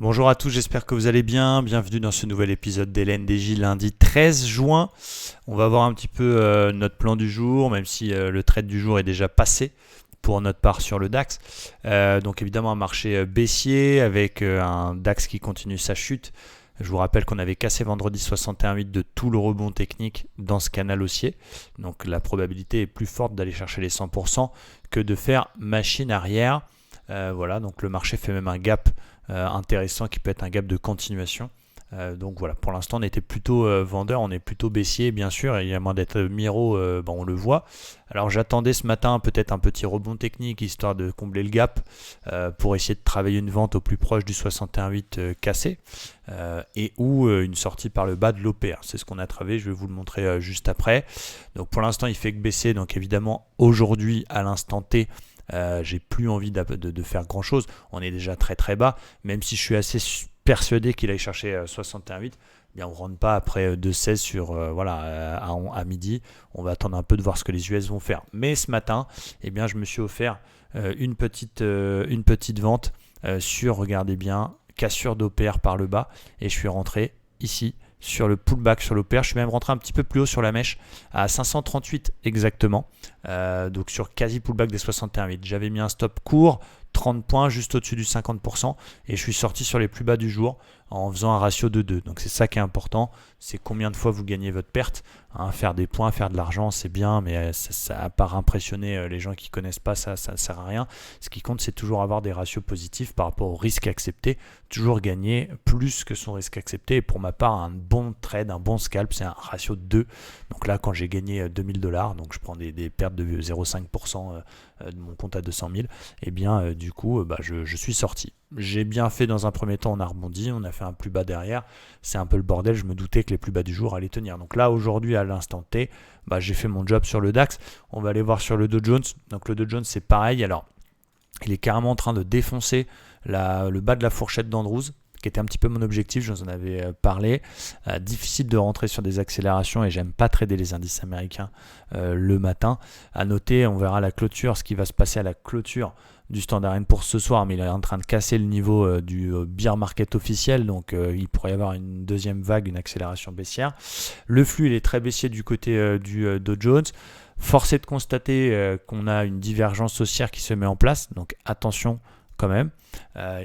Bonjour à tous, j'espère que vous allez bien. Bienvenue dans ce nouvel épisode d'LNDJ lundi 13 juin. On va voir un petit peu notre plan du jour, même si le trade du jour est déjà passé pour notre part sur le DAX. Donc évidemment un marché baissier avec un DAX qui continue sa chute. Je vous rappelle qu'on avait cassé vendredi 61,8 de tout le rebond technique dans ce canal haussier. Donc la probabilité est plus forte d'aller chercher les 100% que de faire machine arrière. Voilà, donc le marché fait même un gap intéressant qui peut être un gap de continuation. Donc voilà, pour l'instant on était plutôt vendeur, on est plutôt baissier bien sûr, et il y a moins d'être Miro, on le voit. Alors j'attendais ce matin peut-être un petit rebond technique histoire de combler le gap pour essayer de travailler une vente au plus proche du 61,8 cassé et ou une sortie par le bas de l'OPR. C'est ce qu'on a travaillé, je vais vous le montrer juste après. Donc pour l'instant il fait que baisser, donc évidemment aujourd'hui à l'instant T, j'ai plus envie de faire grand chose. On est déjà très très bas, même si je suis assez persuadé qu'il aille chercher 61,8. Bien, on ne rentre pas après 2,16 sur à midi. On va attendre un peu de voir ce que les US vont faire. Mais ce matin, eh bien, je me suis offert une petite vente sur, regardez bien, cassure d'OPR par le bas, et je suis rentré ici sur le pullback sur l'OPR. Je suis même rentré un petit peu plus haut sur la mèche à 538 exactement, donc sur quasi pullback des 61,8. J'avais mis un stop court 30 points juste au-dessus du 50% et je suis sorti sur les plus bas du jour en faisant un ratio de 2. Donc c'est ça qui est important, c'est combien de fois vous gagnez votre perte. Faire des points, faire de l'argent, c'est bien, mais ça à part impressionner les gens qui ne connaissent pas, ça ne sert à rien. Ce qui compte, c'est toujours avoir des ratios positifs par rapport au risque accepté, toujours gagner plus que son risque accepté. Et pour ma part, un bon trade, un bon scalp, c'est un ratio de 2. Donc là, quand j'ai gagné 2000$, donc je prends des pertes de 0,5% de mon compte à 200 000, et bien du coup, je suis sorti. J'ai bien fait dans un premier temps, on a rebondi, on a fait un plus bas derrière. C'est un peu le bordel, je me doutais que les plus bas du jour allaient tenir. Donc là, aujourd'hui, à l'instant T, j'ai fait mon job sur le DAX. On va aller voir sur le Dow Jones. Donc le Dow Jones, c'est pareil. Alors, il est carrément en train de défoncer le bas de la fourchette d'Andrews, qui était un petit peu mon objectif, je vous en avais parlé. Difficile de rentrer sur des accélérations et j'aime pas trader les indices américains le matin. À noter, on verra la clôture, ce qui va se passer à la clôture du Standard & Poor's ce soir, mais il est en train de casser le niveau du bear market officiel, donc il pourrait y avoir une deuxième vague, une accélération baissière. Le flux il est très baissier du côté du Dow Jones. Force est de constater qu'on a une divergence haussière qui se met en place, donc attention quand même.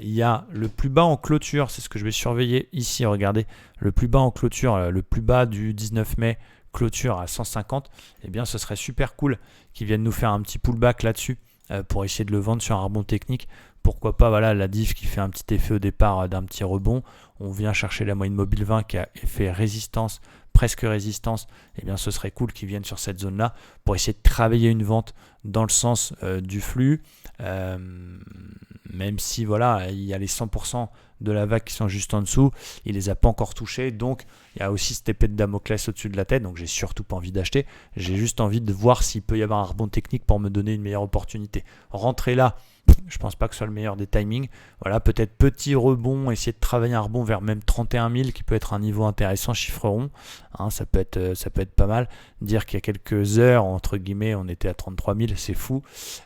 Il y a le plus bas en clôture, c'est ce que je vais surveiller ici, regardez, le plus bas en clôture, le plus bas du 19 mai, clôture à 150, eh bien ce serait super cool qu'ils viennent nous faire un petit pullback là-dessus pour essayer de le vendre sur un rebond technique. Pourquoi pas, voilà, la div qui fait un petit effet au départ d'un petit rebond, on vient chercher la moyenne mobile 20 qui a fait résistance, presque résistance, eh bien ce serait cool qu'ils viennent sur cette zone là pour essayer de travailler une vente dans le sens du flux, même si voilà, il y a les 100% de la vague qui sont juste en dessous, il les a pas encore touchés, donc il y a aussi cette épée de Damoclès au-dessus de la tête, donc j'ai surtout pas envie d'acheter, j'ai juste envie de voir s'il peut y avoir un rebond technique pour me donner une meilleure opportunité. Rentrer là, je pense pas que ce soit le meilleur des timings. Voilà, peut-être petit rebond, essayer de travailler un rebond vers même 31 000 qui peut être un niveau intéressant, chiffre rond. Ça peut être pas mal. Dire qu'il y a quelques heures, entre guillemets, on était à 33 000, c'est fou.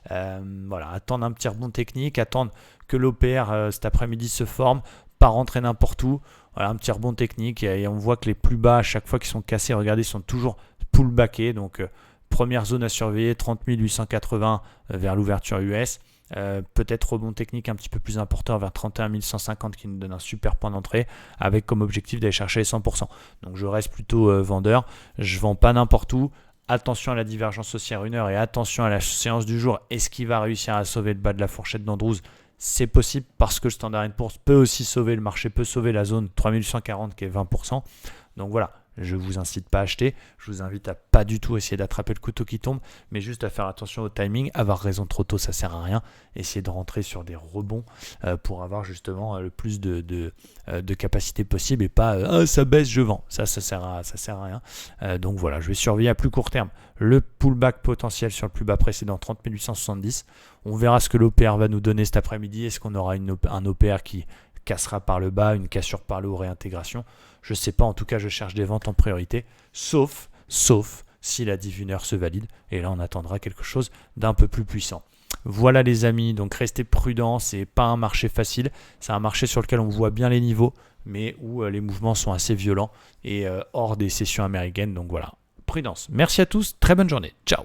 Voilà, attendre un petit rebond technique, attendre que l'OPR cet après-midi se forme, pas rentrer n'importe où. Voilà, un petit rebond technique et on voit que les plus bas à chaque fois qu'ils sont cassés, regardez, sont toujours pullbackés. Donc première zone à surveiller, 30 880 vers l'ouverture US. Peut-être rebond technique un petit peu plus important vers 31 150 qui nous donne un super point d'entrée avec comme objectif d'aller chercher les 100%. Donc je reste plutôt vendeur, je vends pas n'importe où. Attention à la divergence haussière 1 heure et attention à la séance du jour. Est-ce qu'il va réussir à sauver le bas de la fourchette d'Andrews? C'est possible parce que le Standard & Poor's peut aussi sauver, le marché peut sauver la zone 3840 qui est 20%. Donc voilà, je ne vous incite pas à acheter, je vous invite à pas du tout essayer d'attraper le couteau qui tombe, mais juste à faire attention au timing. Avoir raison trop tôt, ça sert à rien. Essayer de rentrer sur des rebonds pour avoir justement le plus de capacité possible et pas ça baisse, je vends. Ça sert à rien. Donc voilà, je vais surveiller à plus court terme le pullback potentiel sur le plus bas précédent, 30 870. On verra ce que l'OPR va nous donner cet après-midi. Est-ce qu'on aura un OPR qui cassera par le bas, une cassure par le haut, réintégration? Je ne sais pas, en tout cas je cherche des ventes en priorité, sauf si la div 1 heure se valide, et là on attendra quelque chose d'un peu plus puissant. Voilà les amis, donc restez prudents, c'est pas un marché facile, c'est un marché sur lequel on voit bien les niveaux, mais où les mouvements sont assez violents et hors des sessions américaines, donc voilà, prudence. Merci à tous, très bonne journée, ciao.